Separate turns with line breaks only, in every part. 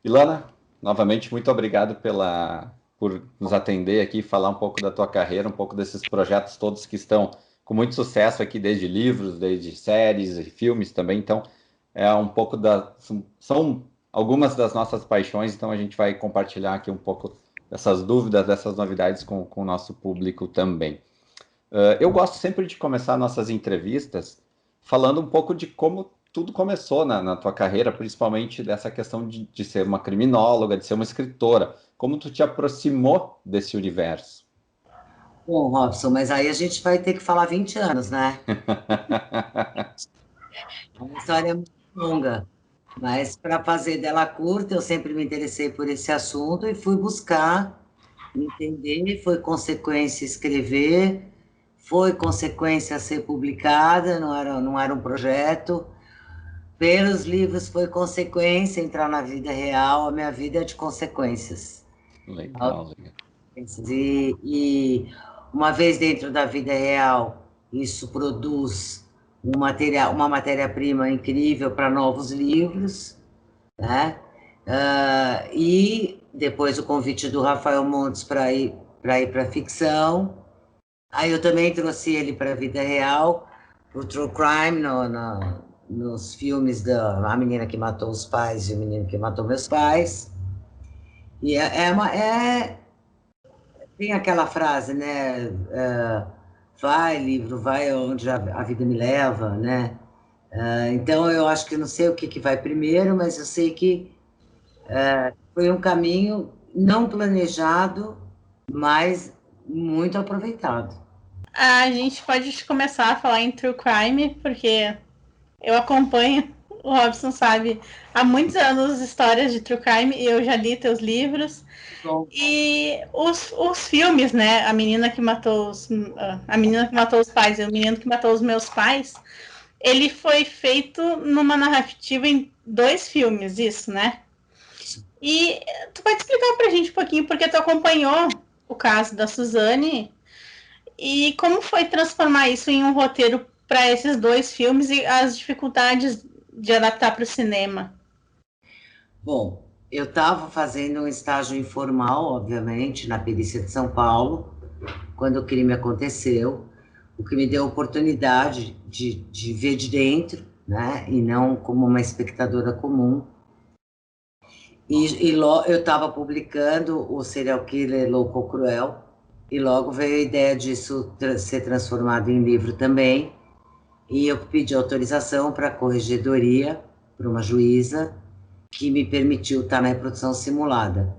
Ilana, novamente, muito obrigado por nos atender aqui, falar um pouco da tua carreira, um pouco desses projetos todos que estão com muito sucesso aqui, desde livros, desde séries e filmes também. Então, é um pouco são algumas das nossas paixões, então a gente vai compartilhar aqui um pouco dessas dúvidas, dessas novidades com o nosso público também. Eu gosto sempre de começar nossas entrevistas falando um pouco de como tudo começou na tua carreira, principalmente dessa questão de ser uma criminóloga, de ser uma escritora. Como tu te aproximou desse universo?
Bom, Robson, mas aí a gente vai ter que falar 20 anos, né? É uma história muito longa. Mas para fazer dela curta, eu sempre me interessei por esse assunto e fui buscar entender, foi consequência escrever, foi consequência ser publicada, não era um projeto. Pelos livros foi consequência entrar na vida real, a minha vida é de consequências.
Legal, legal.
E uma vez dentro da vida real, isso produz uma matéria-prima incrível para novos livros, né? E depois o convite do Rafael Montes para ir para ficção. Aí eu também trouxe ele para a vida real, para o True Crime, nos filmes da A Menina que Matou os Pais e o Menino que Matou Meus Pais. E tem aquela frase, né? Vai, livro, vai onde a vida me leva, né? Então eu acho que eu não sei o que vai primeiro, mas eu sei que foi um caminho não planejado, mas muito aproveitado.
A gente pode começar a falar em True Crime, porque eu acompanho, o Robson sabe, há muitos anos histórias de True Crime e eu já li teus livros.
Bom,
E os filmes, né? A menina que matou os pais e o menino que matou os meus pais, ele foi feito numa narrativa em 2 filmes, isso, né? E tu pode explicar pra gente um pouquinho porque tu acompanhou o caso da Suzane e como foi transformar isso em um roteiro para esses 2 filmes e as dificuldades de adaptar para o cinema?
bom, eu estava fazendo um estágio informal, obviamente, na perícia de São Paulo, quando o crime aconteceu, o que me deu a oportunidade de ver de dentro, né, e não como uma espectadora comum. Eu estava publicando o Serial Killer Louco ou Cruel, e logo veio a ideia disso ser transformado em livro também, e eu pedi autorização para a corregedoria, para uma juíza, que me permitiu estar na reprodução simulada,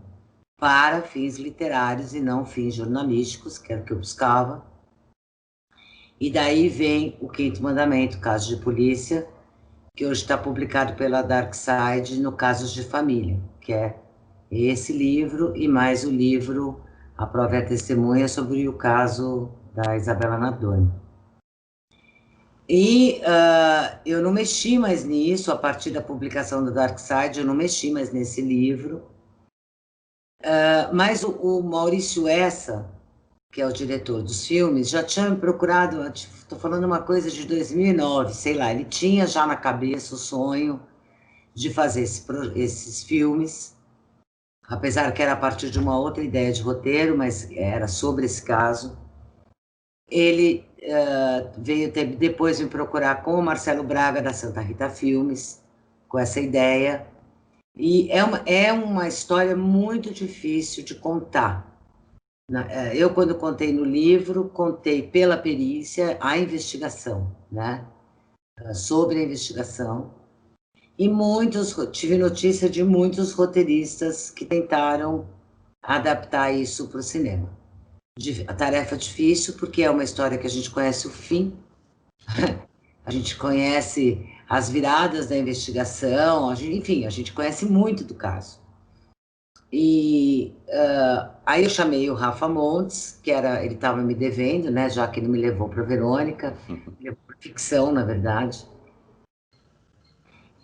para fins literários e não fins jornalísticos, que era o que eu buscava. E daí vem o Quinto Mandamento, Caso de Polícia, que hoje está publicado pela Dark Side no Casos de Família, que é esse livro e mais o livro A Prova e a Testemunha sobre o caso da Isabela Nardoni. E eu não mexi mais nisso, a partir da publicação do Dark Side, eu não mexi mais nesse livro. Mas o Maurício Essa, que é o diretor dos filmes, já tinha me procurado, estou falando uma coisa de 2009, sei lá, ele tinha já na cabeça o sonho de fazer esses filmes, apesar que era a partir de uma outra ideia de roteiro, mas era sobre esse caso. Ele veio depois me procurar com o Marcelo Braga, da Santa Rita Filmes, com essa ideia. E é uma história muito difícil de contar. Eu, quando contei no livro, contei pela perícia a investigação, né? Sobre a investigação. E tive notícia de muitos roteiristas que tentaram adaptar isso para o cinema. A tarefa difícil, porque é uma história que a gente conhece o fim, a gente conhece as viradas da investigação, enfim, a gente conhece muito do caso. E aí eu chamei o Rafa Montes, ele estava me devendo, né, já que ele me levou para Verônica, me levou para ficção, na verdade.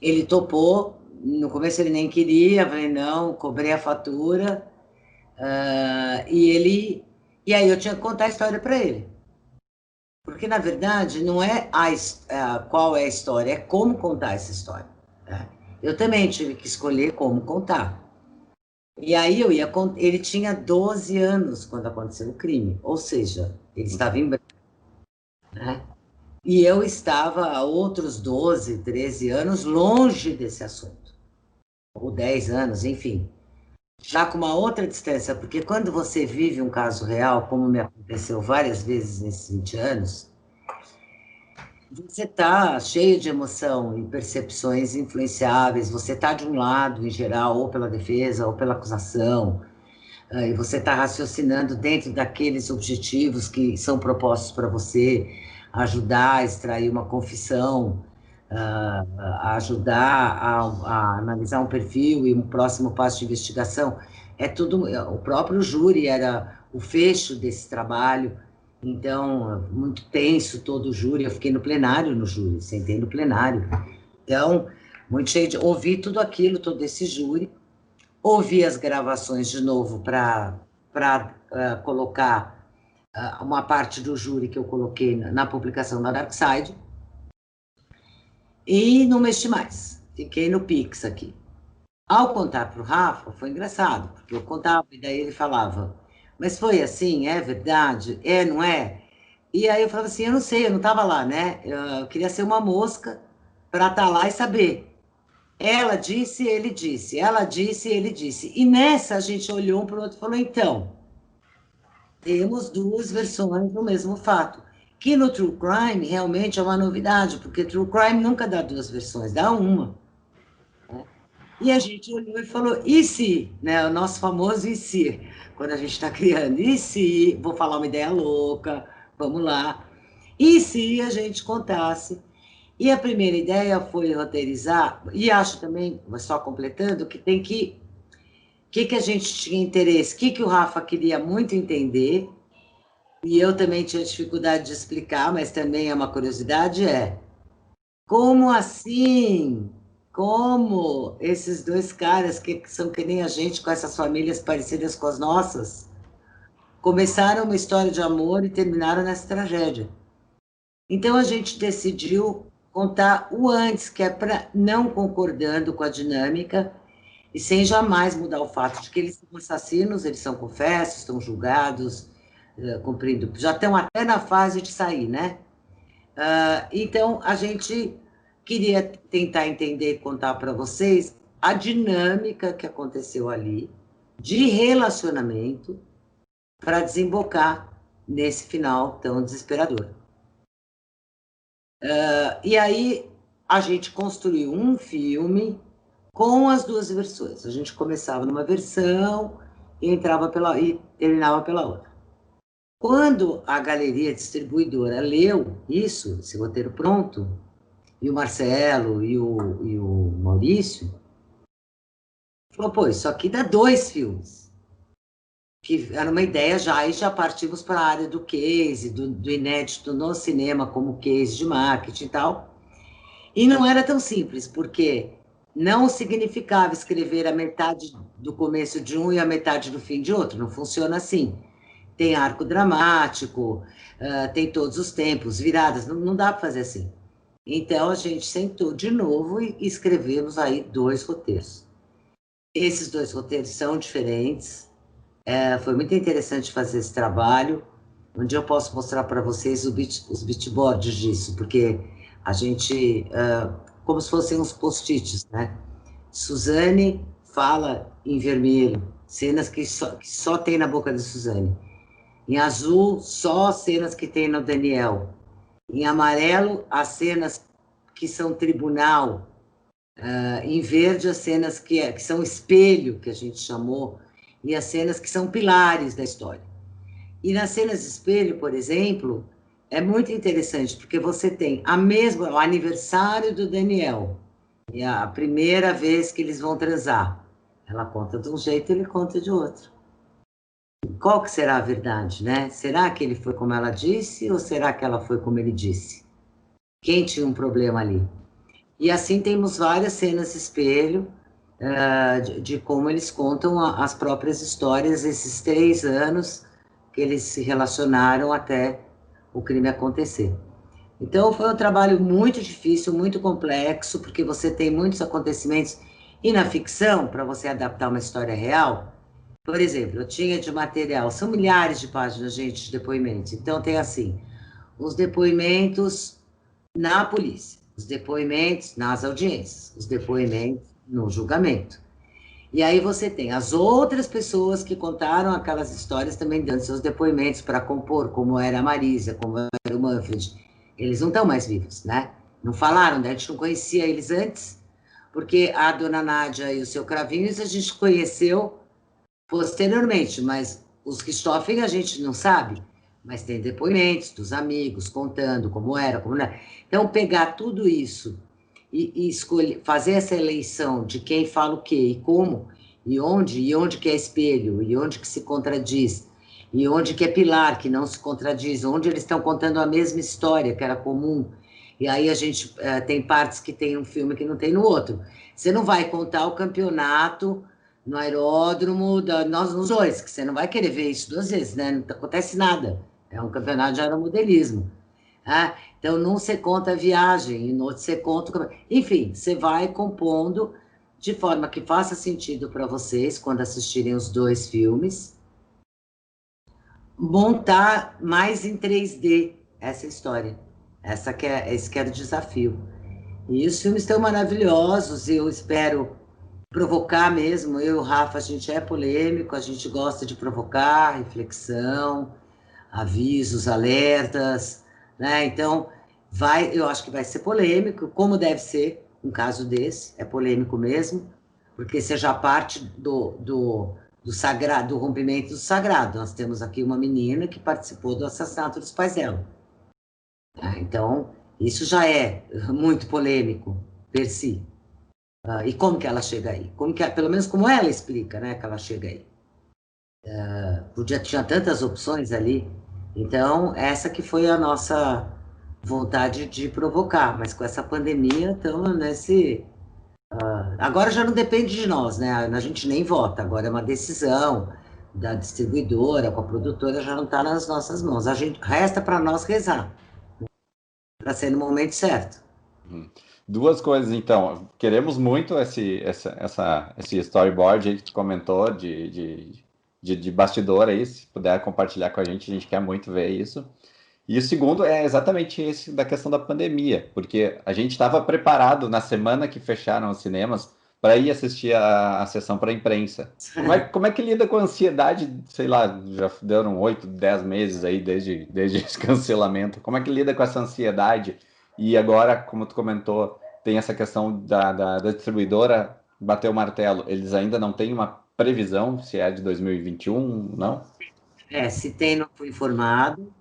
Ele topou, no começo ele nem queria, falei, não, cobrei a fatura, e aí eu tinha que contar a história para ele. Porque, na verdade, não é qual é a história, é como contar essa história. Né? Eu também tive que escolher como contar. E aí ele tinha 12 anos quando aconteceu o crime, ou seja, ele estava em branco, né? E eu estava há outros 12, 13 anos longe desse assunto, ou 10 anos, enfim, já com uma outra distância, porque quando você vive um caso real, como me aconteceu várias vezes nesses 20 anos, você está cheio de emoção e percepções influenciáveis, você está de um lado, em geral, ou pela defesa, ou pela acusação, e você está raciocinando dentro daqueles objetivos que são propostos para você, ajudar a extrair uma confissão, a ajudar a analisar um perfil e um próximo passo de investigação. É tudo, o próprio júri era o fecho desse trabalho, então, muito tenso todo o júri, eu fiquei no plenário no júri, sentei no plenário. Então, muito cheio de... Ouvi tudo aquilo, todo esse júri, ouvi as gravações de novo para colocar uma parte do júri que eu coloquei na publicação da Dark Side, e não mexi mais, fiquei no Pix aqui. Ao contar para o Rafa, foi engraçado, porque eu contava e daí ele falava, mas foi assim, é verdade? É, não é? E aí eu falava assim, eu não sei, eu não estava lá, né? Eu queria ser uma mosca para estar lá e saber. Ela disse, ele disse. Ela disse, ele disse. E nessa a gente olhou um para o outro e falou, então, temos duas versões do mesmo fato. Que no True Crime realmente é uma novidade, porque True Crime nunca dá duas versões, dá uma. E a gente olhou e falou, e se, né, o nosso famoso e se, quando a gente está criando, e se, vou falar uma ideia louca, vamos lá, e se a gente contasse? E a primeira ideia foi roteirizar, e acho também, só completando, que tem que a gente tinha interesse, que o Rafa queria muito entender, e eu também tinha dificuldade de explicar, mas também é uma curiosidade, como assim? Como esses dois caras que são que nem a gente, com essas famílias parecidas com as nossas, começaram uma história de amor e terminaram nessa tragédia. Então a gente decidiu contar o antes, que é para não concordando com a dinâmica e sem jamais mudar o fato de que eles são assassinos, eles são confessos, estão julgados, cumprindo, já estão até na fase de sair, né? Então, a gente queria tentar entender e contar para vocês a dinâmica que aconteceu ali, de relacionamento, para desembocar nesse final tão desesperador. E aí, a gente construiu um filme com as duas versões. A gente começava numa versão e terminava pela outra. Quando a galeria distribuidora leu isso, esse roteiro pronto, e o Marcelo e o Maurício, falou, pô, isso aqui dá 2 filmes. Que era uma ideia já, e já partimos para a área do case, do inédito no cinema como case de marketing e tal. E não era tão simples, porque não significava escrever a metade do começo de um e a metade do fim de outro, não funciona assim. Tem arco dramático, tem todos os tempos, viradas, não dá para fazer assim. Então, a gente sentou de novo e escrevemos aí 2 roteiros. Esses 2 roteiros são diferentes. Foi muito interessante fazer esse trabalho. Um dia eu posso mostrar para vocês os beatboards disso, porque a gente, como se fossem uns post-its, né? Suzane fala em vermelho, cenas que só tem na boca de Suzane. Em azul, só cenas que tem no Daniel. Em amarelo, as cenas que são tribunal. Em verde, as cenas que são espelho, que a gente chamou, e as cenas que são pilares da história. E nas cenas espelho, por exemplo, é muito interessante, porque você tem o aniversário do Daniel, e a primeira vez que eles vão transar. Ela conta de um jeito, ele conta de outro. Qual que será a verdade, né? Será que ele foi como ela disse ou será que ela foi como ele disse? Quem tinha um problema ali? E assim temos várias cenas espelho de como eles contam as próprias histórias, esses 3 anos que eles se relacionaram até o crime acontecer. Então foi um trabalho muito difícil, muito complexo, porque você tem muitos acontecimentos E na ficção, para você adaptar uma história real, por exemplo, eu tinha de material, são milhares de páginas, gente, de depoimentos. Então, tem assim, os depoimentos na polícia, os depoimentos nas audiências, os depoimentos no julgamento. E aí você tem as outras pessoas que contaram aquelas histórias também dando seus depoimentos para compor, como era a Marisa, como era o Manfred. Eles não estão mais vivos, né? Não falaram, né? A gente não conhecia eles antes, porque a dona Nádia e o seu Cravinhos a gente conheceu posteriormente, mas os Richthofen a gente não sabe, mas tem depoimentos dos amigos contando como era, como não era. Então, pegar tudo isso e escolher, fazer essa eleição de quem fala o quê e como, e onde que é espelho, e onde que se contradiz, e onde que é pilar, que não se contradiz, onde eles estão contando a mesma história, que era comum, e aí a gente tem partes que tem um filme que não tem no outro. Você não vai contar o campeonato no aeródromo, nós nos dois, que você não vai querer ver isso duas vezes, né? Não acontece nada. É um campeonato de aeromodelismo. Ah, então, num você conta a viagem, e no outro você conta... Enfim, você vai compondo de forma que faça sentido para vocês, quando assistirem os dois filmes, montar mais em 3D essa história. Esse que era o desafio. E os filmes estão maravilhosos, e eu espero provocar mesmo. Eu e o Rafa, a gente é polêmico, a gente gosta de provocar, reflexão, avisos, alertas, né? Então, eu acho que vai ser polêmico, como deve ser um caso desse, é polêmico mesmo, porque seja parte do sagrado, do rompimento do sagrado. Nós temos aqui uma menina que participou do assassinato dos pais dela. Então, isso já é muito polêmico, per si. E como que ela chega aí? Pelo menos como ela explica, né, que ela chega aí. Tinha tantas opções ali. Então, essa que foi a nossa vontade de provocar, mas com essa pandemia estamos nesse... agora já não depende de nós, né? A gente nem vota, agora é uma decisão da distribuidora, com a produtora, já não está nas nossas mãos. Resta para nós rezar, para ser no momento certo.
Duas coisas, então. Queremos muito esse storyboard aí que tu comentou de bastidor aí, se puder compartilhar com a gente quer muito ver isso. E o segundo é exatamente esse da questão da pandemia, porque a gente estava preparado na semana que fecharam os cinemas para ir assistir a sessão para a imprensa. Como é que lida com a ansiedade? Sei lá, já deram 8, 10 meses aí desde esse cancelamento. Como é que lida com essa ansiedade? E agora, como tu comentou, tem essa questão da distribuidora bater o martelo. Eles ainda não têm uma previsão se é de 2021, não?
Se tem, não fui informado.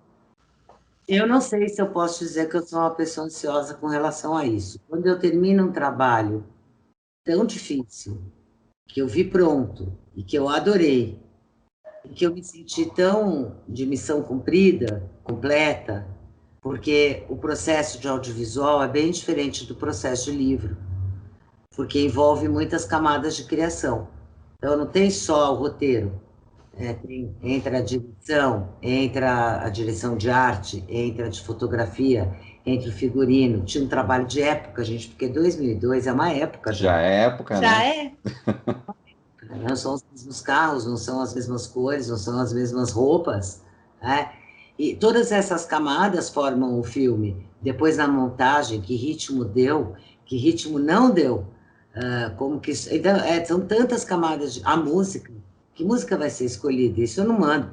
Eu não sei se eu posso dizer que eu sou uma pessoa ansiosa com relação a isso. Quando eu termino um trabalho tão difícil, que eu vi pronto, e que eu adorei, e que eu me senti tão de missão cumprida, completa, porque o processo de audiovisual é bem diferente do processo de livro, porque envolve muitas camadas de criação. Então, não tem só o roteiro, entra a direção, entra a direção de arte, entra de fotografia, entra o figurino. Tinha um trabalho de época, gente, porque 2002 é uma época já.
Já é época,
Já
né?
Não são os mesmos carros, não são as mesmas cores, não são as mesmas roupas, né? E todas essas camadas formam o filme. Depois, na montagem, que ritmo deu, que ritmo não deu. Como que... Então, são tantas camadas. A música, que música vai ser escolhida? Isso eu não mando.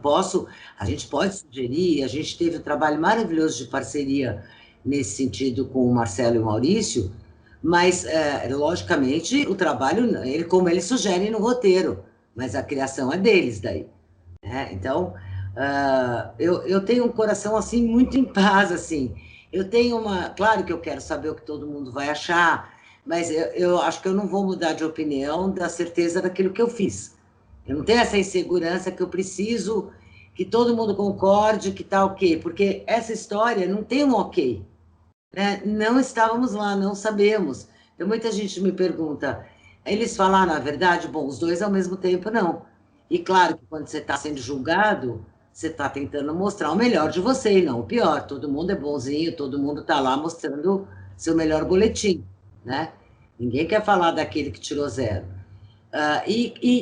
A gente pode sugerir, a gente teve um trabalho maravilhoso de parceria nesse sentido com o Marcelo e o Maurício, mas, logicamente, o trabalho, como eles sugerem no roteiro, mas a criação é deles daí. Né? Então, eu tenho um coração, assim, muito em paz, assim. Eu tenho Claro que eu quero saber o que todo mundo vai achar, mas eu acho que eu não vou mudar de opinião da certeza daquilo que eu fiz. Eu não tenho essa insegurança que eu preciso que todo mundo concorde, que tá ok, porque essa história não tem um ok. Né? Não estávamos lá, não sabemos. Então, muita gente me pergunta, eles falaram a verdade? Bom, os dois ao mesmo tempo, não. E claro que quando você está sendo julgado, você está tentando mostrar o melhor de você e não o pior. Todo mundo é bonzinho, todo mundo está lá mostrando seu melhor boletim, né? Ninguém quer falar daquele que tirou zero.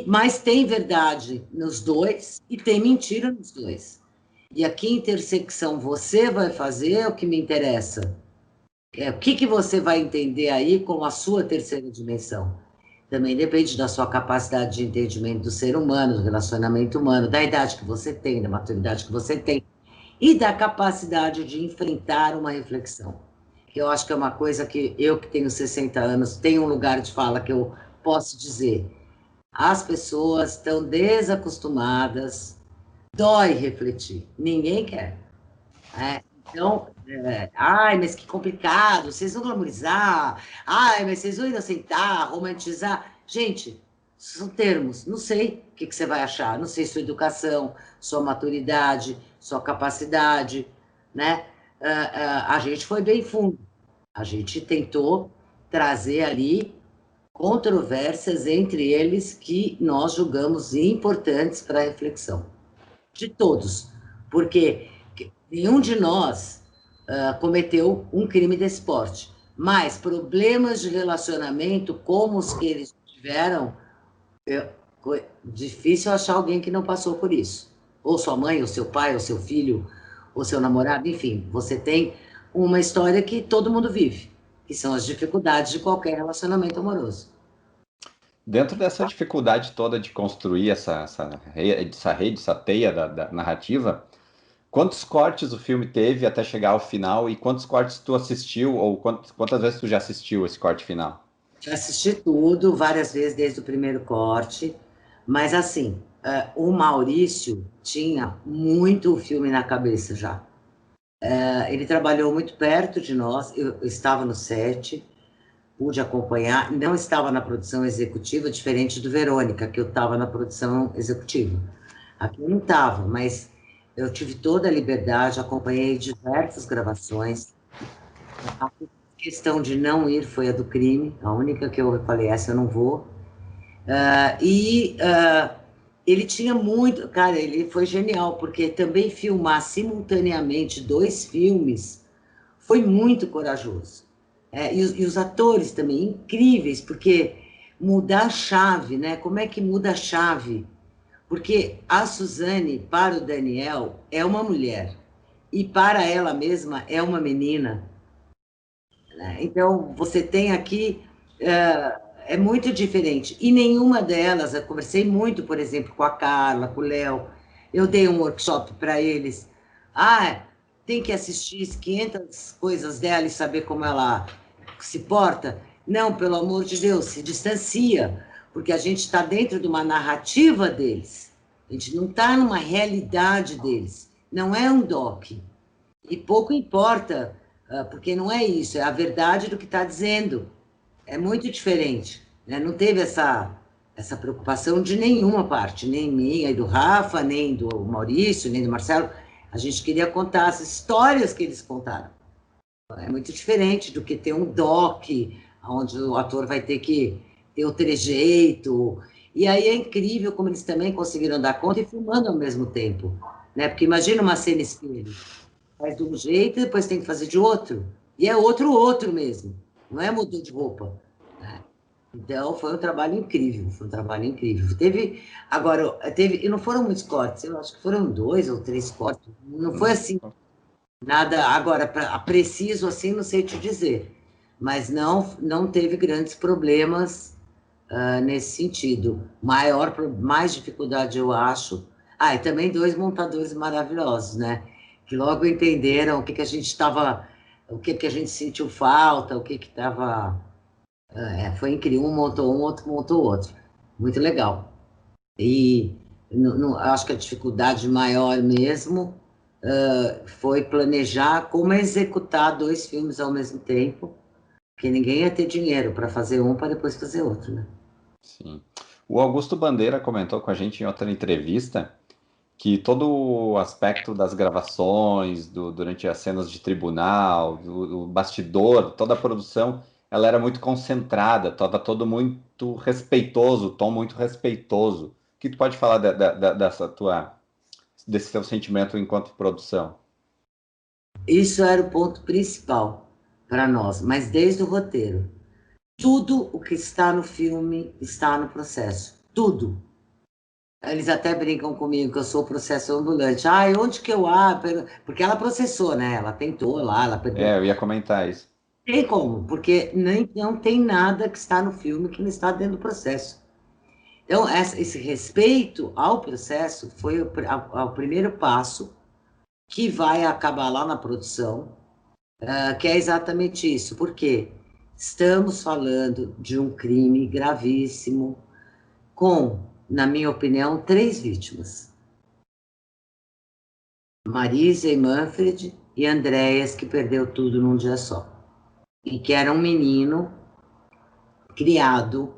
Mas tem verdade nos dois e tem mentira nos dois. E a que intersecção você vai fazer é o que me interessa. O que você vai entender aí como a sua terceira dimensão? Também depende da sua capacidade de entendimento do ser humano, do relacionamento humano, da idade que você tem, da maturidade que você tem e da capacidade de enfrentar uma reflexão. Que eu acho que é uma coisa que eu, que tenho 60 anos, tenho um lugar de fala que eu posso dizer. As pessoas estão desacostumadas, dói refletir, ninguém quer. Então, ai, mas que complicado, vocês vão glamorizar, ai, mas vocês vão inocentar, romantizar. Gente, são termos, não sei o que você vai achar, não sei sua educação, sua maturidade, sua capacidade, né? A gente foi bem fundo, a gente tentou trazer ali controvérsias entre eles que nós julgamos importantes para a reflexão, de todos, porque nenhum de nós cometeu um crime desse porte, mas problemas de relacionamento como os que eles tiveram, difícil achar alguém que não passou por isso. Ou sua mãe, ou seu pai, ou seu filho, ou seu namorado, enfim, você tem uma história que todo mundo vive, que são as dificuldades de qualquer relacionamento amoroso.
Dentro dessa dificuldade toda de construir rede, essa teia da narrativa, quantos cortes o filme teve até chegar ao final e quantos cortes tu assistiu ou quantas vezes tu já assistiu esse corte final?
Já assisti tudo, várias vezes, desde o primeiro corte, mas assim, o Maurício tinha muito o filme na cabeça já. Ele trabalhou muito perto de nós, eu estava no set, pude acompanhar, não estava na produção executiva, diferente do Verônica, que eu estava na produção executiva. Aqui eu não estava, mas eu tive toda a liberdade, acompanhei diversas gravações. A questão de não ir foi a do crime, a única que eu falei, essa eu não vou. Ele tinha muito, cara, ele foi genial, porque também filmar simultaneamente 2 filmes foi muito corajoso. E os atores também, incríveis, porque mudar a chave, né? Como é que muda a chave? Porque a Suzane, para o Daniel, é uma mulher, e para ela mesma é uma menina, né? Então, você tem aqui, é muito diferente. E nenhuma delas, eu conversei muito, por exemplo, com a Carla, com o Léo, eu dei um workshop para eles. Tem que assistir 500 coisas dela e saber como ela se porta? Não, pelo amor de Deus, se distancia, porque a gente está dentro de uma narrativa deles. A gente não está numa realidade deles. Não é um doc. E pouco importa, porque não é isso, é a verdade do que está dizendo. É muito diferente, né? Não teve essa preocupação de nenhuma parte, nem minha e do Rafa, nem do Maurício, nem do Marcelo. A gente queria contar as histórias que eles contaram. É muito diferente do que ter um doc, onde o ator vai ter que ter o trejeito. E aí é incrível como eles também conseguiram dar conta e filmando ao mesmo tempo, né? Porque imagina uma cena espelho. Faz de um jeito e depois tem que fazer de outro. E é outro mesmo. Não é mudou de roupa, né? Então, foi um trabalho incrível, foi um trabalho incrível. E não foram muitos cortes, eu acho que foram 2 ou 3 cortes. Não foi assim, nada, agora, preciso assim, não sei te dizer. Mas não teve grandes problemas nesse sentido. Mais dificuldade, eu acho. E também 2 montadores maravilhosos, né? Que logo entenderam o que a gente estava, o que a gente sentiu falta, o que estava. Foi incrível. Um montou um, outro montou outro. Muito legal. E acho que a dificuldade maior mesmo foi planejar como executar 2 filmes ao mesmo tempo, porque ninguém ia ter dinheiro para fazer um para depois fazer outro, né?
Sim. O Augusto Bandeira comentou com a gente em outra entrevista que todo o aspecto das gravações, durante as cenas de tribunal, do bastidor, toda a produção, ela era muito concentrada, estava todo muito respeitoso, tom muito respeitoso. O que tu pode falar desse teu sentimento enquanto produção?
Isso era o ponto principal para nós, mas desde o roteiro. Tudo o que está no filme está no processo. Tudo. Eles até brincam comigo que eu sou o processo ambulante. Ah, onde que eu abro? Porque ela processou, né? Ela tentou lá, ela perdeu.
Eu ia comentar isso.
Tem como, porque nem, não tem nada que está no filme que não está dentro do processo. Então, esse respeito ao processo foi o primeiro passo que vai acabar lá na produção, que é exatamente isso. Por quê? Estamos falando de um crime gravíssimo, com, na minha opinião, 3 vítimas. Marisa e Manfred e Andréas, que perdeu tudo num dia só. E que era um menino criado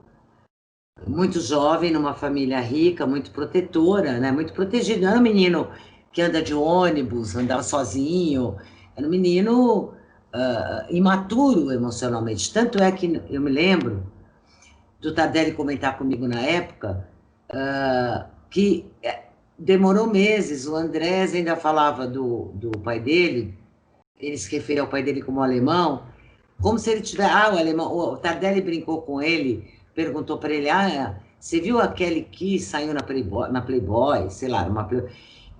muito jovem, numa família rica, muito protetora, né? Muito protegido. Não era um menino que anda de ônibus, andava sozinho. Era um menino imaturo emocionalmente. Tanto é que eu me lembro do Tardelli comentar comigo na época que demorou meses. O Andrés ainda falava do pai dele, ele se referia ao pai dele como alemão, como se ele tivesse... Ah, o alemão... O Tardelli brincou com ele, perguntou para ele, você viu aquele que saiu na Playboy, sei lá,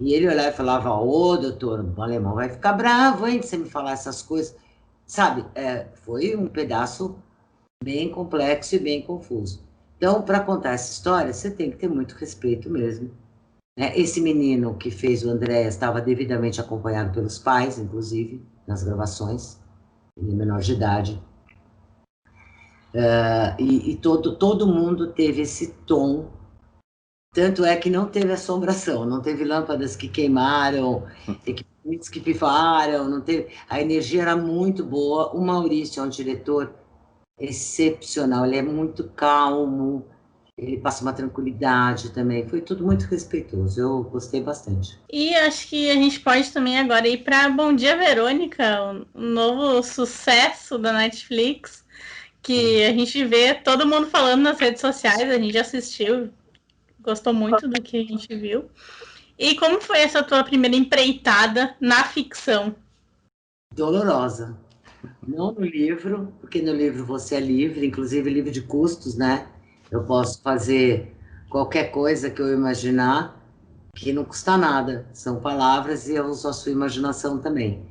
E ele olhava e falava, doutor, o alemão vai ficar bravo, hein, de você me falar essas coisas. Sabe, foi um pedaço bem complexo e bem confuso. Então, para contar essa história, você tem que ter muito respeito mesmo. Esse menino que fez o André estava devidamente acompanhado pelos pais, inclusive, nas gravações, ele é menor de idade. E todo mundo teve esse tom, tanto é que não teve assombração, não teve lâmpadas que queimaram, equipamentos que pifaram, não teve... A energia era muito boa. O Maurício é um diretor excepcional, ele é muito calmo, ele passa uma tranquilidade também, foi tudo muito respeitoso, eu gostei bastante.
E acho que a gente pode também agora ir para Bom Dia, Verônica, um novo sucesso da Netflix, que a gente vê todo mundo falando nas redes sociais, a gente assistiu, gostou muito do que a gente viu. E como foi essa tua primeira empreitada na ficção?
Dolorosa. Não no livro, porque no livro você é livre, inclusive livre de custos, né? Eu posso fazer qualquer coisa que eu imaginar, que não custa nada. São palavras e eu uso a sua imaginação também.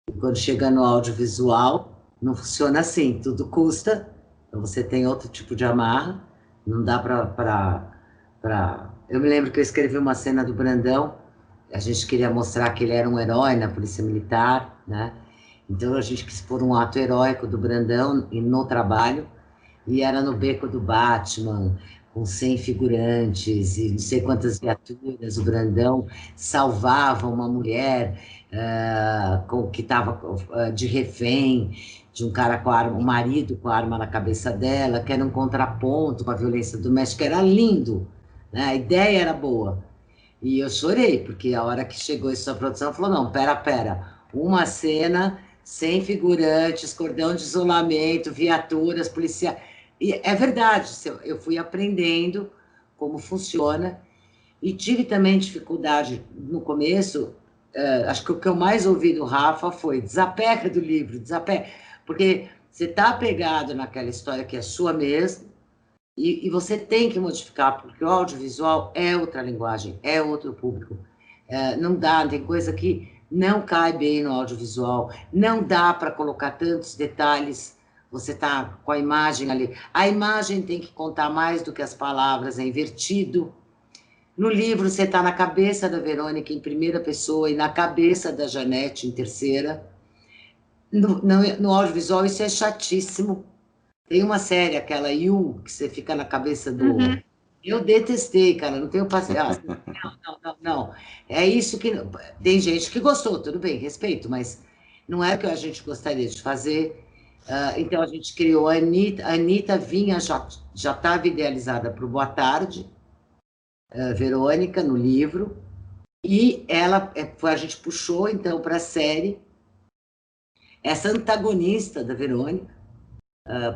E quando chega no audiovisual, não funciona assim, tudo custa, então você tem outro tipo de amarra, não dá para... Eu me lembro que eu escrevi uma cena do Brandão, a gente queria mostrar que ele era um herói na Polícia Militar, né? Então a gente quis pôr um ato heróico do Brandão no trabalho, e era no Beco do Batman, com 100 figurantes e não sei quantas viaturas. O Brandão salvava uma mulher que estava de refém de um cara com arma, um marido com a arma na cabeça dela, que era um contraponto com a violência doméstica. Era lindo, né? A ideia era boa. E eu chorei, porque a hora que chegou isso à produção, falou, não, pera, uma cena sem figurantes, cordão de isolamento, viaturas, policiais. E é verdade, eu fui aprendendo como funciona e tive também dificuldade no começo. Acho que o que eu mais ouvi do Rafa foi desapega do livro, desapega, porque você está apegado naquela história que é sua mesmo, e você tem que modificar, porque o audiovisual é outra linguagem, é outro público. Não dá, tem coisa que não cai bem no audiovisual, não dá para colocar tantos detalhes. Você está com a imagem ali. A imagem tem que contar mais do que as palavras, é invertido. No livro, você está na cabeça da Verônica em primeira pessoa e na cabeça da Janete em terceira. No audiovisual, isso é chatíssimo. Tem uma série, aquela You, que você fica na cabeça do... Uhum. Eu detestei, cara, não tenho paciência. Não. É isso que... Tem gente que gostou, tudo bem, respeito, mas não é o que a gente gostaria de fazer. Então, a gente criou a Anitta. A Anitta vinha, já estava idealizada para o Boa Tarde, Verônica, no livro, e a gente puxou, então, para a série essa antagonista da Verônica,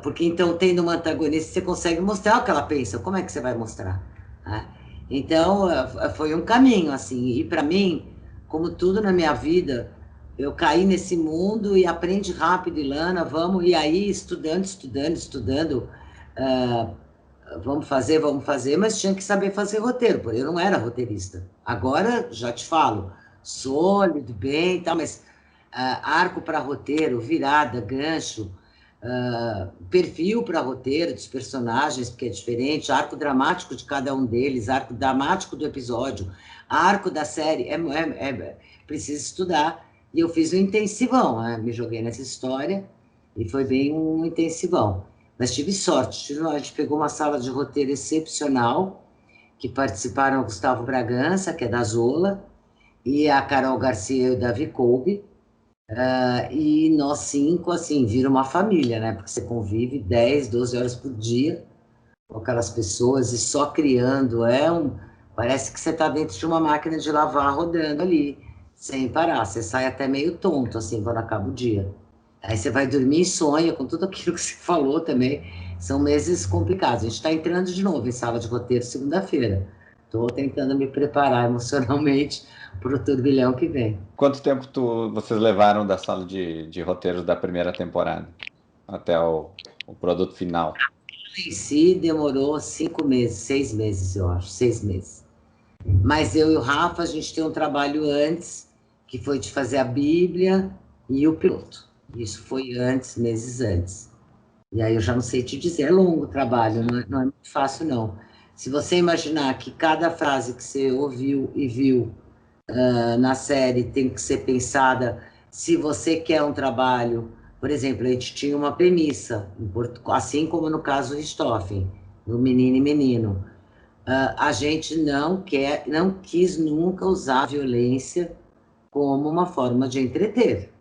porque, então, tendo uma antagonista, você consegue mostrar o que ela pensa. Como é que você vai mostrar? Então, foi um caminho, assim. E, para mim, como tudo na minha vida, eu caí nesse mundo e aprende rápido, Ilana, vamos, e aí estudando, ah, vamos fazer, mas tinha que saber fazer roteiro, porque eu não era roteirista. Agora, já te falo, sólido, bem e tal, mas arco para roteiro, virada, gancho, perfil para roteiro dos personagens, porque é diferente, arco dramático de cada um deles, arco dramático do episódio, arco da série, precisa estudar. E eu fiz um intensivão, né? Me joguei nessa história e foi bem um intensivão. Mas tive sorte, a gente pegou uma sala de roteiro excepcional, que participaram o Gustavo Bragança, que é da Zola, e a Carol Garcia e o Davi Kolbe, e nós 5, assim, vira uma família, né? Porque você convive 10, 12 horas por dia com aquelas pessoas e só criando, parece que você está dentro de uma máquina de lavar rodando ali, sem parar, você sai até meio tonto, assim, quando acaba o dia. Aí você vai dormir e sonha com tudo aquilo que você falou também. São meses complicados. A gente está entrando de novo em sala de roteiro segunda-feira. Estou tentando me preparar emocionalmente para o turbilhão que vem.
Quanto tempo vocês levaram da sala de roteiros da primeira temporada até o produto final?
Em si, demorou 5 meses, 6 meses, eu acho, 6 meses. Mas eu e o Rafa, a gente tem um trabalho antes, que foi de fazer a Bíblia e o piloto. Isso foi antes, meses antes. E aí eu já não sei te dizer, é longo o trabalho, não é muito fácil, não. Se você imaginar que cada frase que você ouviu e viu na série tem que ser pensada, se você quer um trabalho, por exemplo, a gente tinha uma premissa, assim como no caso do Richthofen, do Menino e Menino. A gente não quis nunca usar a violência como uma forma de entreter.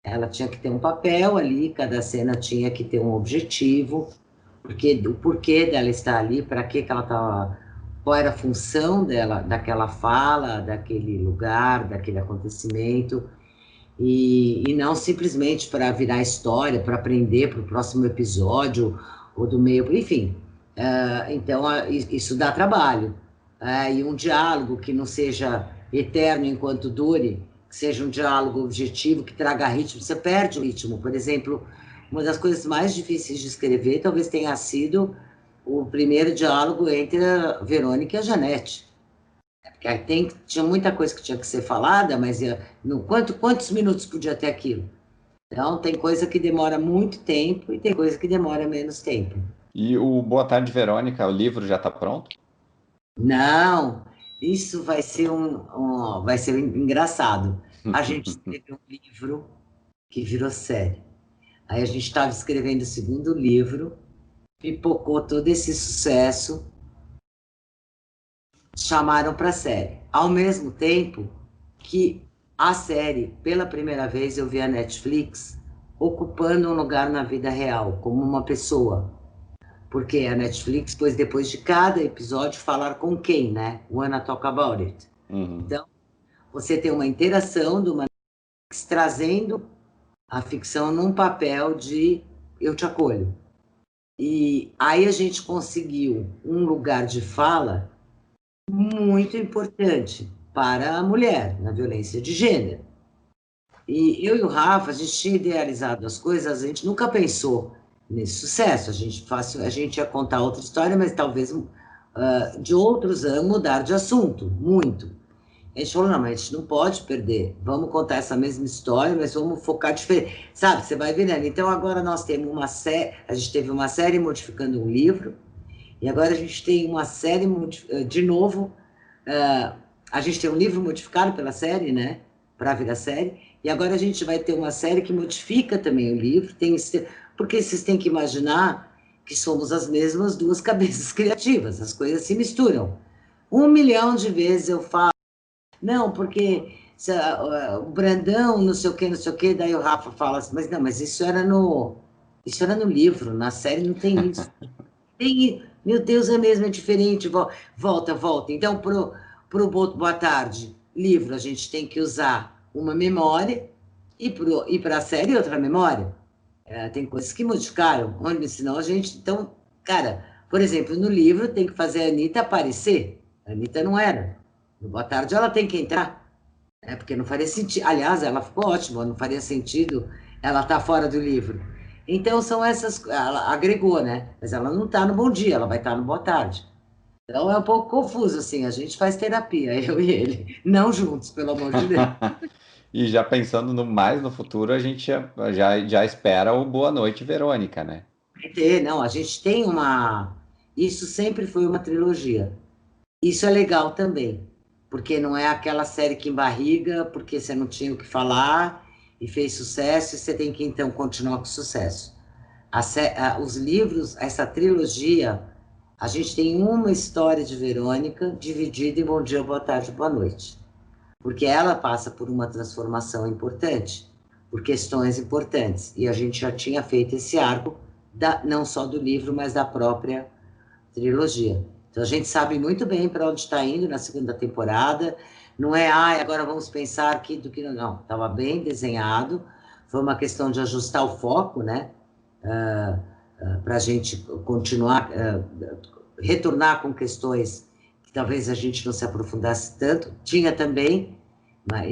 Ela tinha que ter um papel ali, cada cena tinha que ter um objetivo, o porquê dela estar ali, para que ela estava, qual era a função dela, daquela fala, daquele lugar, daquele acontecimento, e não simplesmente para virar história, para aprender para o próximo episódio, ou do meio, enfim. Então, isso dá trabalho. E um diálogo que não seja eterno enquanto dure, que seja um diálogo objetivo, que traga ritmo. Você perde o ritmo. Por exemplo, uma das coisas mais difíceis de escrever talvez tenha sido o primeiro diálogo entre a Verônica e a Janete. Porque tinha muita coisa que tinha que ser falada, mas quantos minutos podia ter aquilo? Então, tem coisa que demora muito tempo e tem coisa que demora menos tempo.
E o Boa Tarde, Verônica, o livro já está pronto?
Não, isso vai ser vai ser engraçado. A gente escreveu um livro que virou série. Aí a gente estava escrevendo o segundo livro, pipocou todo esse sucesso, chamaram para a série. Ao mesmo tempo que a série, pela primeira vez, eu vi a Netflix ocupando um lugar na vida real, como uma pessoa. Porque a Netflix, depois de cada episódio, falar com quem, né? Wanna Talk About It.
Uhum.
Então, você tem uma interação de uma Netflix trazendo a ficção num papel de eu te acolho. E aí a gente conseguiu um lugar de fala muito importante para a mulher na violência de gênero. E eu e o Rafa, a gente tinha idealizado as coisas, a gente nunca pensou nesse sucesso. A gente ia contar outra história, mas talvez de outros anos mudar de assunto, muito. A gente falou, não, mas a gente não pode perder. Vamos contar essa mesma história, mas vamos focar diferente. Sabe, você vai vendo. Então agora nós temos uma série, a gente teve uma série modificando um livro, e agora a gente tem uma série, de novo, a gente tem um livro modificado pela série, né? Para virar série. E agora a gente vai ter uma série que modifica também o livro. Porque vocês têm que imaginar que somos as mesmas duas cabeças criativas. As coisas se misturam. 1 milhão de vezes eu falo, não, porque o Brandão, não sei o quê. Daí o Rafa fala assim, mas isso era no livro, na série não tem isso. Meu Deus, é mesmo, é diferente. Volta. Então, pro Boa Tarde, livro, a gente tem que usar uma memória e para a série outra memória. Tem coisas que modificaram, senão a gente... Então, cara, por exemplo, no livro tem que fazer a Anitta aparecer. A Anitta não era. No Boa Tarde ela tem que entrar. Porque não faria sentido. Aliás, ela ficou ótima, não faria sentido ela estar fora do livro. Então, são essas. Ela agregou, né? Mas ela não está no Bom Dia, ela vai estar no Boa Tarde. Então, é um pouco confuso, assim. A gente faz terapia, eu e ele. Não juntos, pelo amor de Deus.
E já pensando mais no futuro, a gente já espera o Boa Noite, Verônica, né?
Não, a gente tem uma. Isso sempre foi uma trilogia. Isso é legal também, porque não é aquela série que embarriga, porque você não tinha o que falar e fez sucesso, e você tem que então continuar com sucesso. Os livros, essa trilogia, a gente tem uma história de Verônica dividida em Bom Dia, Boa Tarde, Boa Noite, porque ela passa por uma transformação importante, por questões importantes, e a gente já tinha feito esse arco, não só do livro, mas da própria trilogia. Então a gente sabe muito bem para onde está indo na segunda temporada. Não é, agora vamos pensar aqui do que não. Estava bem desenhado. Foi uma questão de ajustar o foco, né? Para a gente continuar, retornar com questões que talvez a gente não se aprofundasse tanto. Tinha também,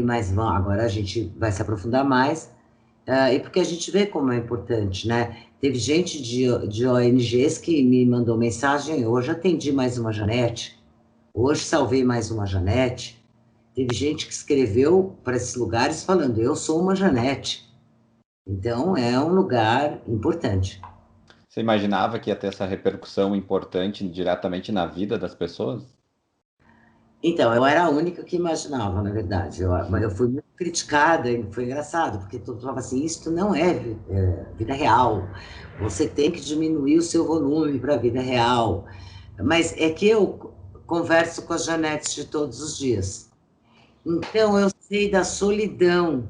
mas agora a gente vai se aprofundar mais. E porque a gente vê como é importante, né? Teve gente de ONGs que me mandou mensagem, hoje atendi mais uma Janete, hoje salvei mais uma Janete. Teve gente que escreveu para esses lugares falando, eu sou uma Janete. Então, é um lugar importante.
Você imaginava que ia ter essa repercussão importante diretamente na vida das pessoas?
Então, eu era a única que imaginava, na verdade. Eu fui muito criticada, e foi engraçado, porque todo mundo falava assim, isso não é vida real. Você tem que diminuir o seu volume para a vida real. Mas é que eu converso com as Janetes de todos os dias. Então, eu sei da solidão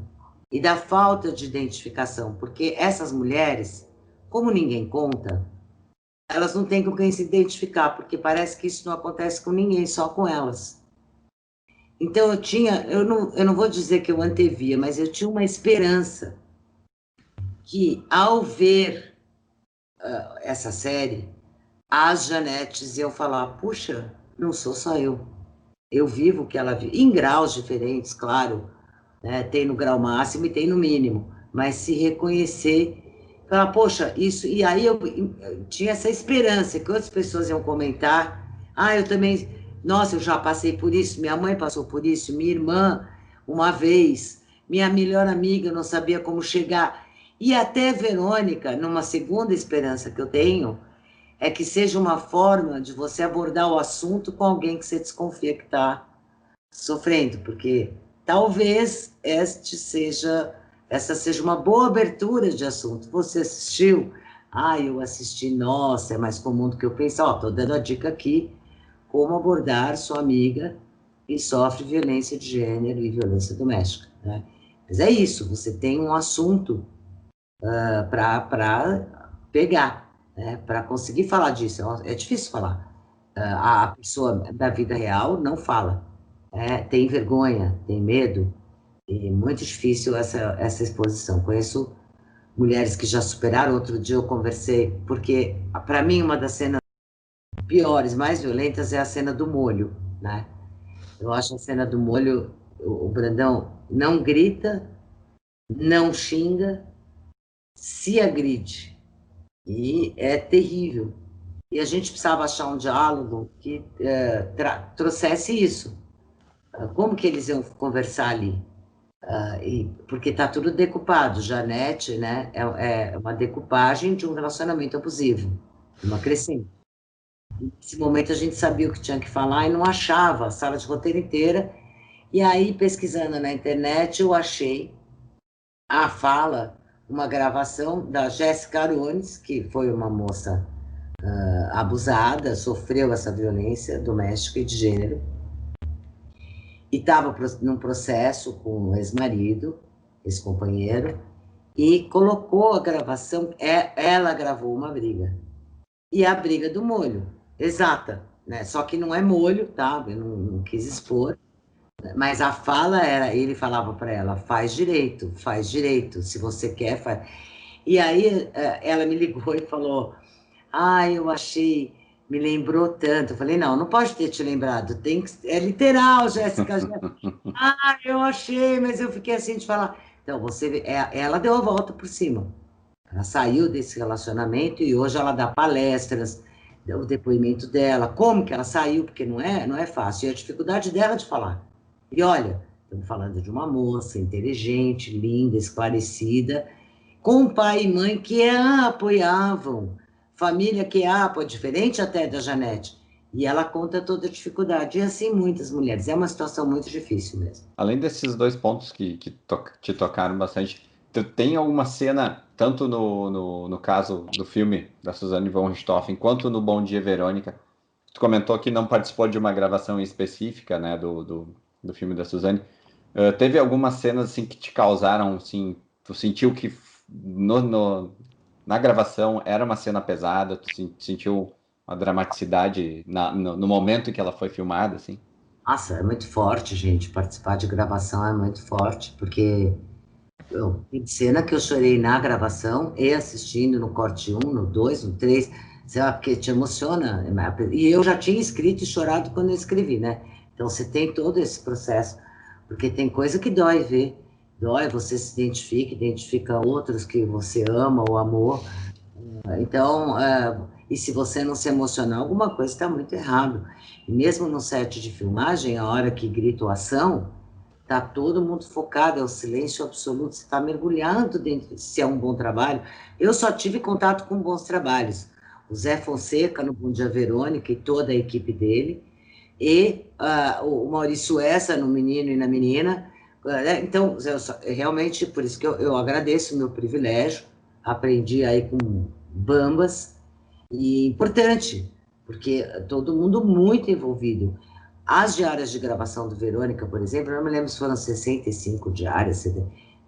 e da falta de identificação, porque essas mulheres, como ninguém conta, elas não têm com quem se identificar, porque parece que isso não acontece com ninguém, só com elas. Então eu não vou dizer que eu antevia, mas eu tinha uma esperança que ao ver essa série, as Janetes iam falar, puxa, não sou só eu vivo o que ela vive, em graus diferentes, claro, né? Tem no grau máximo e tem no mínimo, mas se reconhecer, falar, poxa, isso, e aí eu tinha essa esperança que outras pessoas iam comentar, eu também, nossa, eu já passei por isso, minha mãe passou por isso, minha irmã, uma vez, minha melhor amiga não sabia como chegar, e até Verônica, numa segunda esperança que eu tenho, é que seja uma forma de você abordar o assunto com alguém que você desconfia que está sofrendo, porque talvez essa seja uma boa abertura de assunto. Você assistiu? Eu assisti, nossa, é mais comum do que eu pensava. Estou dando a dica aqui, como abordar sua amiga que sofre violência de gênero e violência doméstica, né? Mas é isso, você tem um assunto para pegar, né? Para conseguir falar disso. É difícil falar. A pessoa da vida real não fala. Tem vergonha, tem medo, e é muito difícil essa exposição. Conheço mulheres que já superaram. Outro dia eu conversei, porque para mim uma das cenas piores, mais violentas é a cena do molho, né? Eu acho a cena do molho, o Brandão não grita, não xinga, se agride, e é terrível. E a gente precisava achar um diálogo que trouxesse isso. Como que eles iam conversar ali? Porque está tudo decupado. Janete, né, é uma decupagem de um relacionamento abusivo, uma crescente. Nesse momento a gente sabia o que tinha que falar e não achava a sala de roteiro inteira. E aí, pesquisando na internet, eu achei a fala, uma gravação da Jéssica Arones, que foi uma moça abusada, sofreu essa violência doméstica e de gênero, e estava num processo com o ex-marido, ex-companheiro, e colocou a gravação, ela gravou uma briga. E a briga do molho, exata, né? Só que não é molho, tá? Eu não quis expor, mas a fala era, ele falava para ela, faz direito, se você quer, faz. E aí ela me ligou e falou, eu achei me lembrou tanto. Eu falei, não pode ter te lembrado, é literal, Jéssica. Ah, eu achei, mas eu fiquei assim de falar. Então, ela deu a volta por cima. Ela saiu desse relacionamento e hoje ela dá palestras, dá o depoimento dela, como que ela saiu, porque não é fácil. E a dificuldade dela de falar. E olha, estamos falando de uma moça inteligente, linda, esclarecida, com pai e mãe que a apoiavam, família que a apoia, diferente até da Janete. E ela conta toda a dificuldade. E assim muitas mulheres. É uma situação muito difícil mesmo.
Além desses dois pontos te tocaram bastante, tu tem alguma cena, tanto no caso do filme da Suzane von Richthofen, quanto no Bom Dia, Verônica? Tu comentou que não participou de uma gravação específica, né, do filme da Suzane. Teve algumas cenas assim que te causaram, assim, tu sentiu que na gravação era uma cena pesada, tu sentiu uma dramaticidade no momento em que ela foi filmada, assim?
Nossa, é muito forte, gente. Participar de gravação é muito forte, porque tem cena que eu chorei na gravação e assistindo no corte 1, no 2, no 3, sei lá, porque te emociona. E eu já tinha escrito e chorado quando eu escrevi, né? Então você tem todo esse processo, porque tem coisa que dói ver. Dói, você se identifica outros que você ama ou amou. Então, e se você não se emocionar, alguma coisa está muito errado. E mesmo no set de filmagem, a hora que grita a ação, tá todo mundo focado, é o silêncio absoluto, você está mergulhando dentro, se é um bom trabalho. Eu só tive contato com bons trabalhos. O Zé Fonseca, no Bom Dia Verônica, e toda a equipe dele, e o Maurício Essa, no Menino e na Menina. Então, realmente, por isso que eu agradeço o meu privilégio, aprendi aí com bambas, e importante, porque todo mundo muito envolvido. As diárias de gravação do Verônica, por exemplo, eu não me lembro se foram 65 diárias.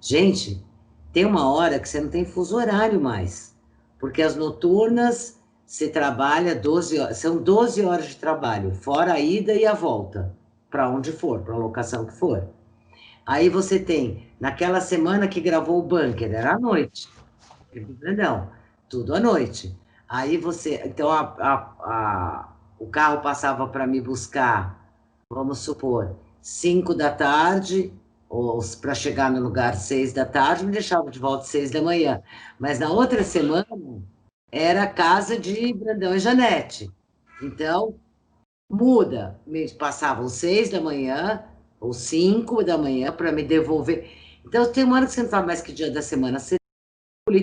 Gente, tem uma hora que você não tem fuso horário mais, porque as noturnas você trabalha 12 horas, são 12 horas de trabalho, fora a ida e a volta, para onde for, para a locação que for. Aí você tem, naquela semana que gravou o Bunker, era à noite, não, tudo à noite. Aí você, então o carro passava para me buscar, vamos supor, 5 da tarde, ou para chegar no lugar 6 da tarde, me deixava de volta 6 da manhã. Mas na outra semana era a casa de Brandão e Janete. Então, muda. Me passavam 6 da manhã ou 5 da manhã para me devolver. Então, tem uma hora que você não sabe mais que dia da semana você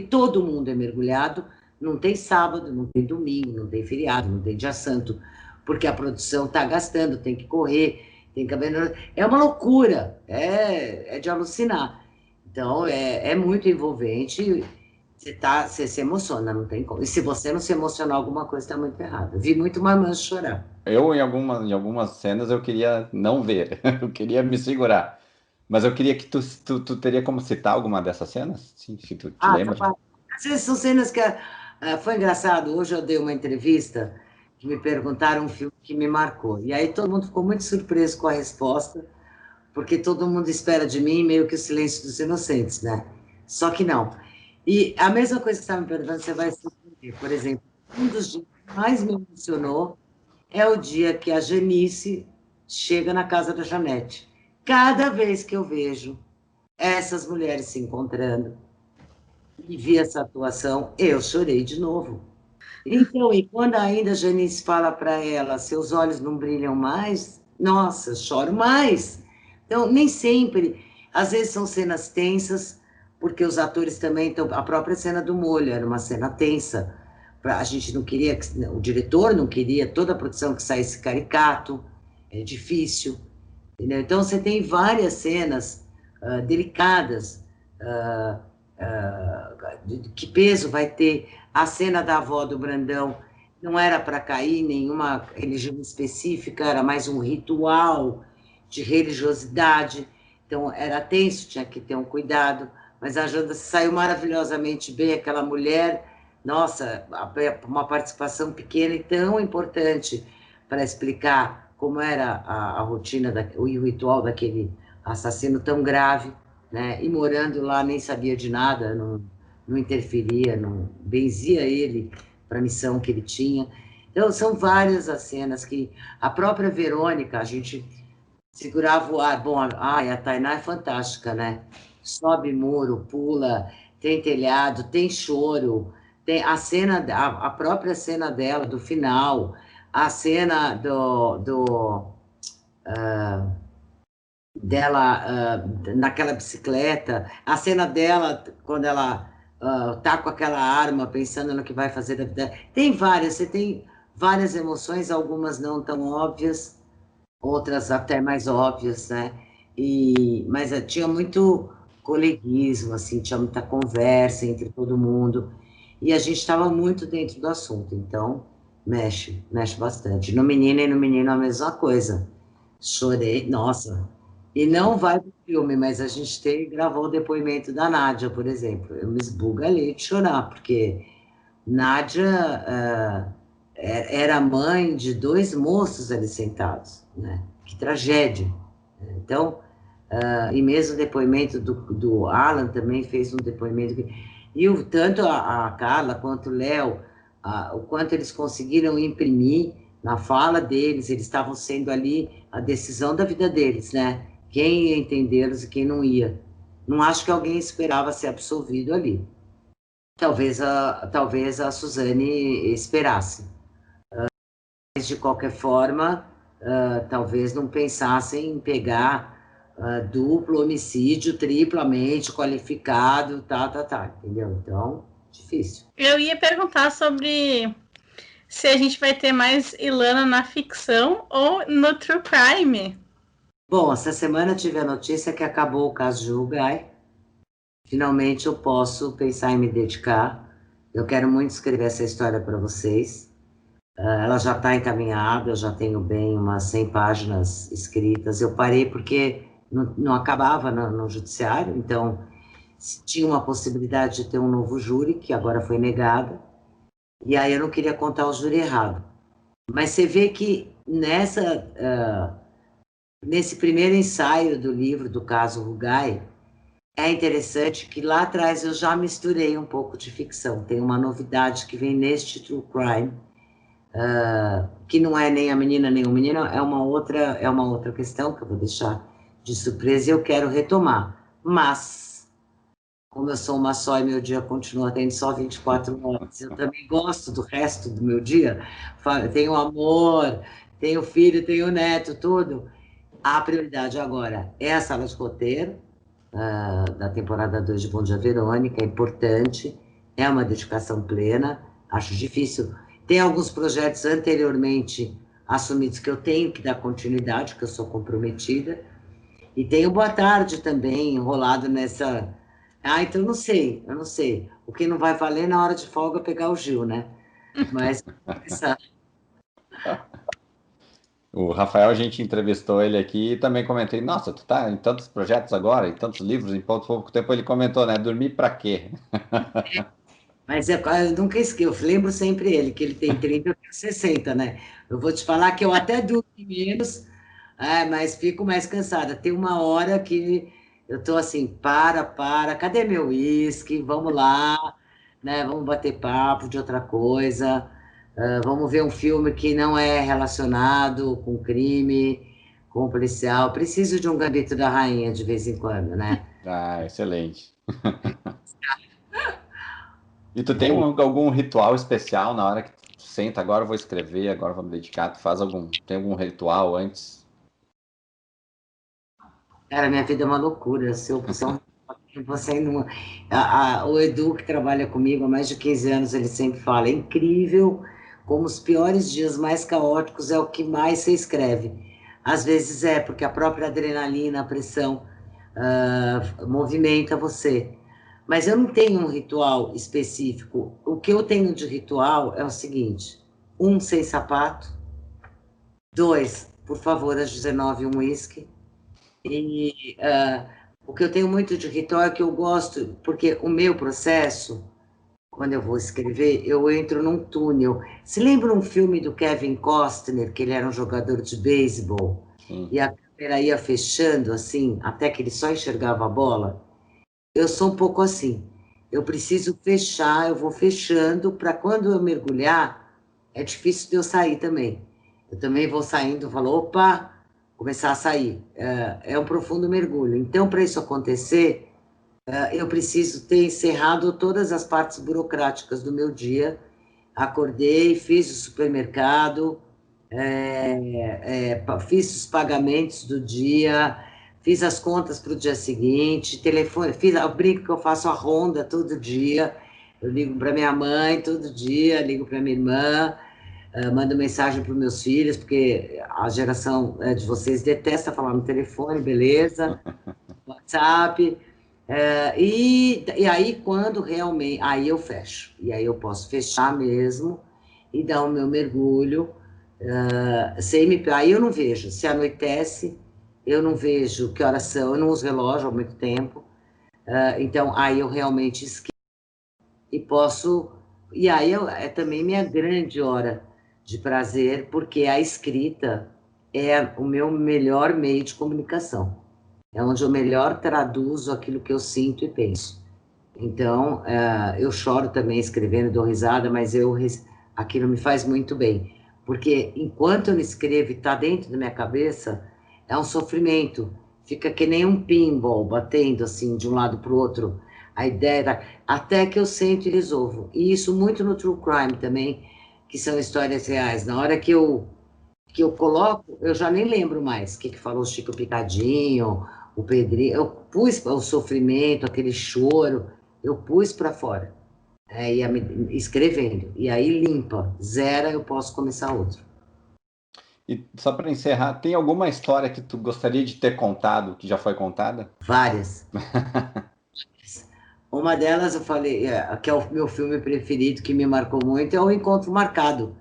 todo mundo é mergulhado, não tem sábado, não tem domingo, não tem feriado, não tem dia santo, porque a produção está gastando, tem que correr, tem que... É uma loucura, é de alucinar. Então, é muito envolvente, você se emociona, não tem como. E se você não se emocionar, alguma coisa está muito errada. Vi muito mamãe chorar.
Eu, em algumas cenas, eu queria não ver, eu queria me segurar. Mas eu queria que tu teria como citar alguma dessas cenas? Sim, se tu te lembra.
Às vezes são cenas que... foi engraçado, hoje eu dei uma entrevista que me perguntaram um filme que me marcou. E aí todo mundo ficou muito surpreso com a resposta, porque todo mundo espera de mim meio que o silêncio dos inocentes, né? Só que não. E a mesma coisa que você está me perguntando, você vai surpreender. Por exemplo, um dos dias que mais me emocionou é o dia que a Janice chega na casa da Janete. Cada vez que eu vejo essas mulheres se encontrando e vi essa atuação, eu chorei de novo. Então, e quando ainda a Janice fala para ela, seus olhos não brilham mais, nossa, choro mais. Então, nem sempre, às vezes são cenas tensas, porque os atores também estão. A própria cena do molho era uma cena tensa. A gente não queria, o diretor não queria, toda a produção que saísse caricato, é difícil. Entendeu? Então, você tem várias cenas delicadas. Que peso vai ter a cena da avó do Brandão? Não era para cair em nenhuma religião específica, era mais um ritual de religiosidade. Então, era tenso, tinha que ter um cuidado. Mas a Janda saiu maravilhosamente bem, aquela mulher. Nossa, uma participação pequena e tão importante para explicar como era a rotina e o ritual daquele assassino tão grave, né? E morando lá nem sabia de nada, não interferia, não benzia ele para a missão que ele tinha. Então, são várias as cenas que a própria Verônica, a gente segurava o ar. Bom, a Tainá é fantástica, né? Sobe muro, pula, tem telhado, tem choro, tem a cena, a própria cena dela, do final, a cena dela naquela bicicleta, a cena dela quando ela tá com aquela arma, pensando no que vai fazer da vida. Tem várias, você tem várias emoções, algumas não tão óbvias, outras até mais óbvias, né? Mas tinha muito coleguismo, assim, tinha muita conversa entre todo mundo, e a gente estava muito dentro do assunto, então mexe bastante. No Menino e no Menino a mesma coisa. Chorei, nossa. E não vai pro filme, mas a gente gravou o depoimento da Nádia, por exemplo. Eu me esbugalhei de chorar, porque Nádia era mãe de dois moços ali sentados, né? Que tragédia. Então, e mesmo o depoimento do Alan também fez um depoimento. E tanto a Carla quanto o Léo, o quanto eles conseguiram imprimir na fala deles, eles estavam sendo ali a decisão da vida deles, né? Quem ia entendê-los e quem não ia. Não acho que alguém esperava ser absolvido ali. Talvez a Suzane esperasse. Mas, de qualquer forma, talvez não pensassem em pegar duplo homicídio triplamente qualificado, entendeu? Então, difícil.
Eu ia perguntar sobre se a gente vai ter mais Ilana na ficção ou no true crime.
Bom, essa semana tive a notícia que acabou o caso de Rugai. Finalmente eu posso pensar em me dedicar. Eu quero muito escrever essa história para vocês. Ela já está encaminhada, eu já tenho bem umas 100 páginas escritas. Eu parei porque não acabava no judiciário, então tinha uma possibilidade de ter um novo júri, que agora foi negada, e aí eu não queria contar o júri errado. Mas você vê que nesse primeiro ensaio do livro, do caso Rugai, é interessante que lá atrás eu já misturei um pouco de ficção. Tem uma novidade que vem neste True Crime, que não é nem a menina nem o menino, é uma outra questão que eu vou deixar de surpresa e eu quero retomar. Mas, como eu sou uma só e meu dia continua tendo só 24 horas, eu também gosto do resto do meu dia, tenho amor, tenho filho, tenho neto, tudo. A prioridade agora é a sala de roteiro, da temporada 2 de Bom Dia Verônica, é importante, é uma dedicação plena, acho difícil. Tem alguns projetos anteriormente assumidos que eu tenho que dar continuidade, que eu sou comprometida, e tem o Boa Tarde também, enrolado nessa... então eu não sei. O que não vai valer na hora de folga é pegar o Gil, né? Mas...
O Rafael, a gente entrevistou ele aqui e também comentei, nossa, tu tá em tantos projetos agora, em tantos livros, em pouco tempo ele comentou, né? Dormir pra quê?
Mas eu nunca esqueço, eu lembro sempre ele, que ele tem 30, eu tenho 60, né? Eu vou te falar que eu até durmo menos, mas fico mais cansada. Tem uma hora que eu tô assim, cadê meu uísque? Vamos lá, né? Vamos bater papo de outra coisa, vamos ver um filme que não é relacionado com crime, com policial. Preciso de um Gambito da Rainha de vez em quando, né?
Ah, excelente. E tu tem algum ritual especial na hora que tu senta, agora eu vou escrever, agora eu vou me dedicar, tem algum ritual antes?
Cara, minha vida é uma loucura. Se eu puser você não. O Edu, que trabalha comigo há mais de 15 anos, ele sempre fala: é incrível como os piores dias mais caóticos é o que mais você escreve. Às vezes porque a própria adrenalina, a pressão, movimenta você. Mas eu não tenho um ritual específico. O que eu tenho de ritual é o seguinte: um, sem sapato. Dois, por favor, às 19, um uísque. E o que eu tenho muito de ritual é que eu gosto, porque o meu processo, quando eu vou escrever, eu entro num túnel. Se lembra um filme do Kevin Costner, que ele era um jogador de beisebol, e a câmera ia fechando assim, até que ele só enxergava a bola? Eu sou um pouco assim. Eu preciso fechar, eu vou fechando, para quando eu mergulhar, é difícil de eu sair também. Eu também vou saindo, falo, opa, começar a sair. É um profundo mergulho. Então, para isso acontecer, eu preciso ter encerrado todas as partes burocráticas do meu dia. Acordei, fiz o supermercado, fiz os pagamentos do dia, fiz as contas para o dia seguinte, telefone, eu brinco que eu faço a ronda todo dia, eu ligo para minha mãe todo dia, ligo para minha irmã, mando mensagem para os meus filhos, porque a geração de vocês detesta falar no telefone, beleza? WhatsApp. E aí, quando realmente. Aí eu fecho. E aí eu posso fechar mesmo e dar o meu mergulho. Aí eu não vejo. Se anoitece, eu não vejo que horas são. Eu não uso relógio há muito tempo. Então, aí eu realmente esqueço e posso. E aí é também minha grande hora de prazer, porque a escrita é o meu melhor meio de comunicação. É onde eu melhor traduzo aquilo que eu sinto e penso. Então, eu choro também escrevendo, dou risada, mas aquilo me faz muito bem. Porque enquanto eu não escrevo e está dentro da minha cabeça, é um sofrimento. Fica que nem um pinball batendo assim de um lado para o outro. A ideia até que eu sento e resolvo. E isso muito no true crime também, que são histórias reais. Na hora que eu coloco, eu já nem lembro mais o que falou o Chico Picadinho, o Pedrinho. Eu pus o sofrimento, aquele choro, eu pus para fora, escrevendo. E aí limpa, zera, eu posso começar outro.
E só para encerrar, tem alguma história que tu gostaria de ter contado, que já foi contada?
Várias. Uma delas eu falei, que é o meu filme preferido, que me marcou muito, é O Encontro Marcado,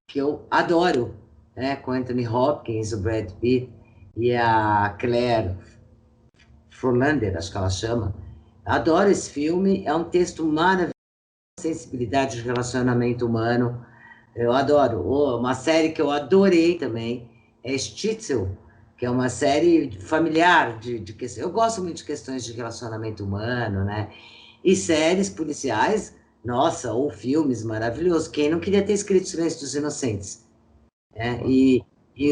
que eu adoro, né? Com Anthony Hopkins, o Brad Pitt e a Claire Frolander, acho que ela chama. Adoro esse filme, é um texto maravilhoso, sensibilidade de relacionamento humano. Eu adoro. Uma série que eu adorei também é Stitzel, que é uma série familiar de questões. Eu gosto muito de questões de relacionamento humano, né? E séries policiais, nossa, ou filmes maravilhosos. Quem não queria ter escrito Silêncio dos Inocentes? E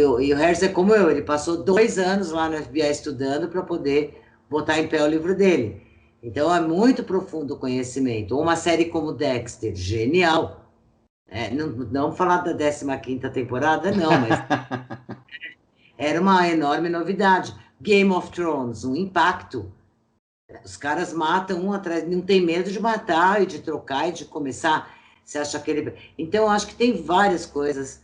o Harris é como eu, ele passou 2 anos lá no FBI estudando para poder botar em pé o livro dele. Então é muito profundo o conhecimento. Uma série como Dexter, genial. Não falar da 15ª temporada, não, mas era uma enorme novidade. Game of Thrones, um impacto. Os caras matam um atrás, não tem medo de matar e de trocar e de começar. Você acha que ele. Então, eu acho que tem várias coisas.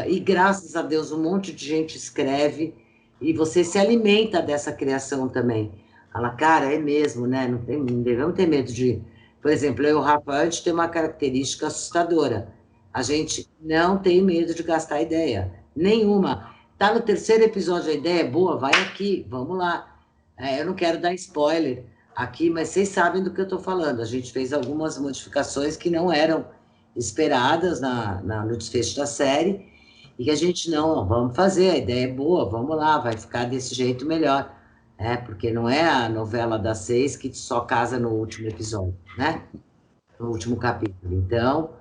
E graças a Deus, um monte de gente escreve e você se alimenta dessa criação também. Fala, cara, é mesmo, né? Não devemos ter medo de. Por exemplo, eu e o Rafa, a gente tem uma característica assustadora. A gente não tem medo de gastar ideia. Nenhuma. Tá no 3º episódio, a ideia é boa, vai aqui, vamos lá. Eu não quero dar spoiler aqui, mas vocês sabem do que eu estou falando. A gente fez algumas modificações que não eram esperadas no desfecho da série e que a gente não, vamos fazer, a ideia é boa, vamos lá, vai ficar desse jeito melhor. Porque não é a novela das 6 que só casa no último episódio, né? No último capítulo. Então,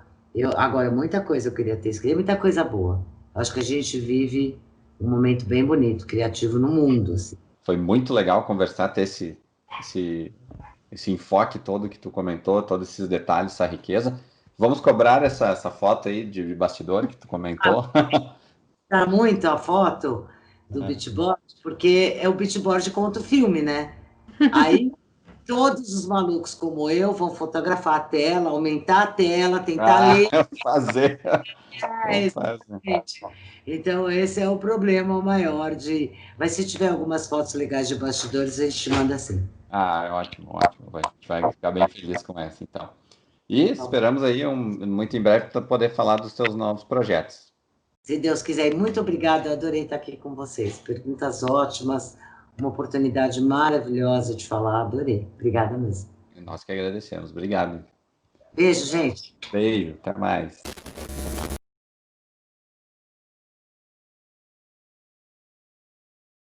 agora, muita coisa eu queria ter escrito, muita coisa boa. Acho que a gente vive um momento bem bonito, criativo no mundo, assim.
Foi muito legal conversar, ter esse enfoque todo que tu comentou, todos esses detalhes, essa riqueza. Vamos cobrar essa foto aí de bastidor que tu comentou.
Tá muito a foto do beatboard, porque é o beatboard contra o filme, né? Aí todos os malucos como eu vão fotografar a tela, aumentar a tela, tentar ler.
Fazer.
Exatamente. Então, esse é o problema maior de. Mas se tiver algumas fotos legais de bastidores, a gente manda assim.
Ótimo, ótimo. A gente vai ficar bem feliz com essa, então. E esperamos aí muito em breve para poder falar dos seus novos projetos.
Se Deus quiser. Muito obrigada, eu adorei estar aqui com vocês. Perguntas ótimas, uma oportunidade maravilhosa de falar, adorei. Obrigada mesmo.
Nós que agradecemos. Obrigado.
Beijo, gente.
Beijo, até mais.